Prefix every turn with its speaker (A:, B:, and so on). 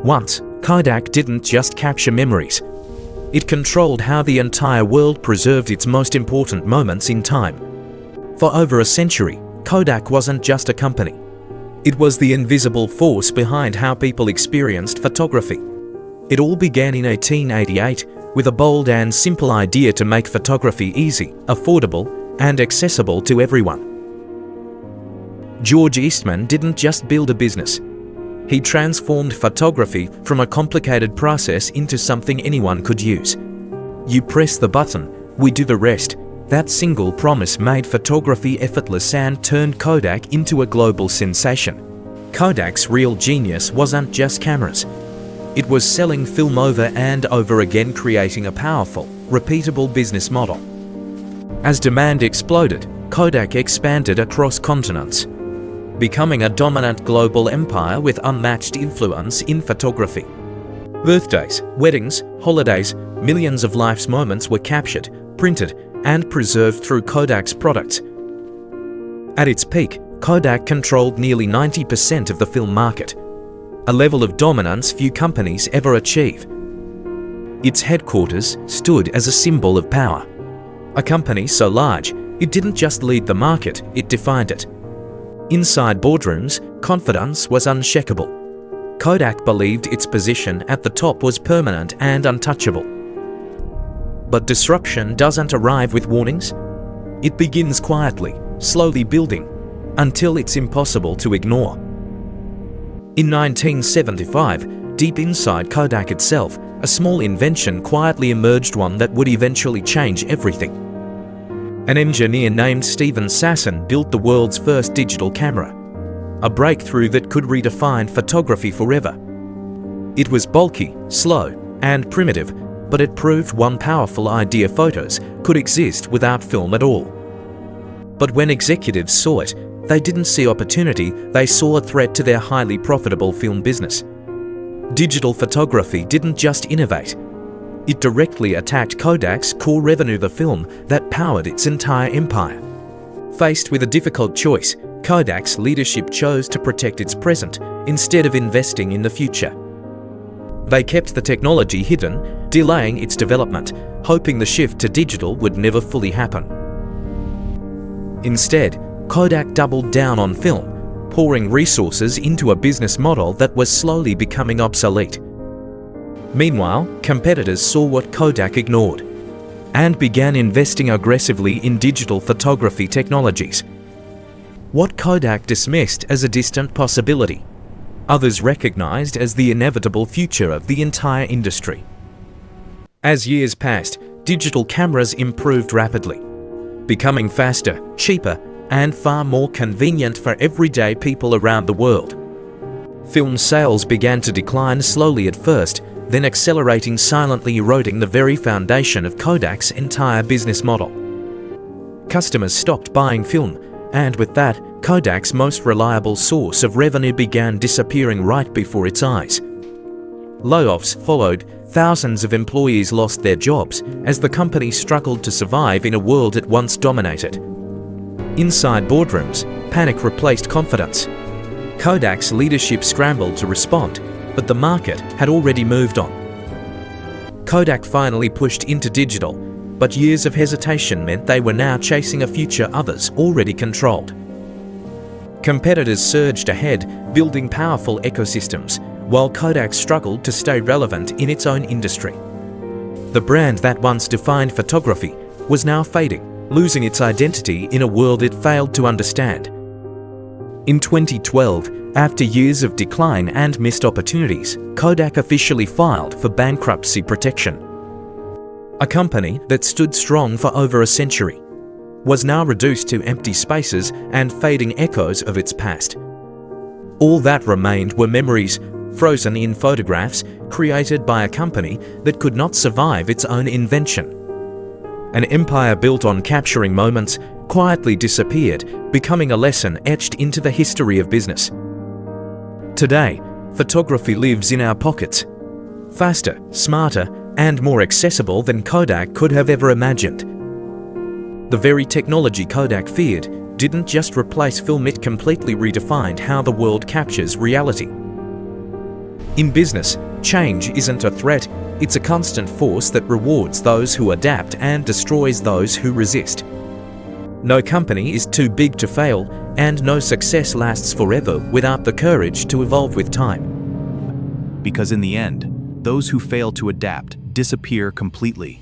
A: Once, Kodak didn't just capture memories. It controlled how the entire world preserved its most important moments in time. For over a century, Kodak wasn't just a company. It was the invisible force behind how people experienced photography. It all began in 1888 with a bold and simple idea to make photography easy, affordable, and accessible to everyone. George Eastman didn't just build a business. He transformed photography from a complicated process into something anyone could use. You press the button, we do the rest. That single promise made photography effortless and turned Kodak into a global sensation. Kodak's real genius wasn't just cameras. It was selling film over and over again, creating a powerful, repeatable business model. As demand exploded, Kodak expanded across continents, becoming a dominant global empire with unmatched influence in photography. Birthdays, weddings, holidays, millions of life's moments were captured, printed, and preserved through Kodak's products. At its peak, Kodak controlled nearly 90% of the film market, a level of dominance few companies ever achieve. Its headquarters stood as a symbol of power. A company so large, it didn't just lead the market, it defined it. Inside boardrooms, confidence was unshakable. Kodak believed its position at the top was permanent and untouchable. But disruption doesn't arrive with warnings. It begins quietly, slowly building, until it's impossible to ignore. In 1975, deep inside Kodak itself, a small invention quietly emerged, one that would eventually change everything. An engineer named Stephen Sasson built the world's first digital camera, a breakthrough that could redefine photography forever. It was bulky, slow, and primitive, but it proved one powerful idea: photos could exist without film at all. But when executives saw it, they didn't see opportunity, they saw a threat to their highly profitable film business. Digital photography didn't just innovate. It directly attacked Kodak's core revenue, the film that powered its entire empire. Faced with a difficult choice, Kodak's leadership chose to protect its present instead of investing in the future. They kept the technology hidden, delaying its development, hoping the shift to digital would never fully happen. Instead, Kodak doubled down on film, pouring resources into a business model that was slowly becoming obsolete. Meanwhile, competitors saw what Kodak ignored and began investing aggressively in digital photography technologies. What Kodak dismissed as a distant possibility, others recognized as the inevitable future of the entire industry. As years passed, digital cameras improved rapidly, becoming faster, cheaper, and far more convenient for everyday people around the world. Film sales began to decline slowly at first, then accelerating, silently eroding the very foundation of Kodak's entire business model. Customers stopped buying film, and with that, Kodak's most reliable source of revenue began disappearing right before its eyes. Layoffs followed, thousands of employees lost their jobs as the company struggled to survive in a world it once dominated. Inside boardrooms, panic replaced confidence. Kodak's leadership scrambled to respond, but the market had already moved on. Kodak finally pushed into digital, but years of hesitation meant they were now chasing a future others already controlled. Competitors surged ahead, building powerful ecosystems, while Kodak struggled to stay relevant in its own industry. The brand that once defined photography was now fading, losing its identity in a world it failed to understand. In 2012, after years of decline and missed opportunities, Kodak officially filed for bankruptcy protection. A company that stood strong for over a century was now reduced to empty spaces and fading echoes of its past. All that remained were memories, frozen in photographs created by a company that could not survive its own invention. An empire built on capturing moments quietly disappeared, becoming a lesson etched into the history of business. Today, photography lives in our pockets, faster, smarter, and more accessible than Kodak could have ever imagined. The very technology Kodak feared didn't just replace film, it completely redefined how the world captures reality. In business, change isn't a threat, it's a constant force that rewards those who adapt and destroys those who resist. No company is too big to fail, and no success lasts forever without the courage to evolve with time.
B: Because in the end, those who fail to adapt disappear completely.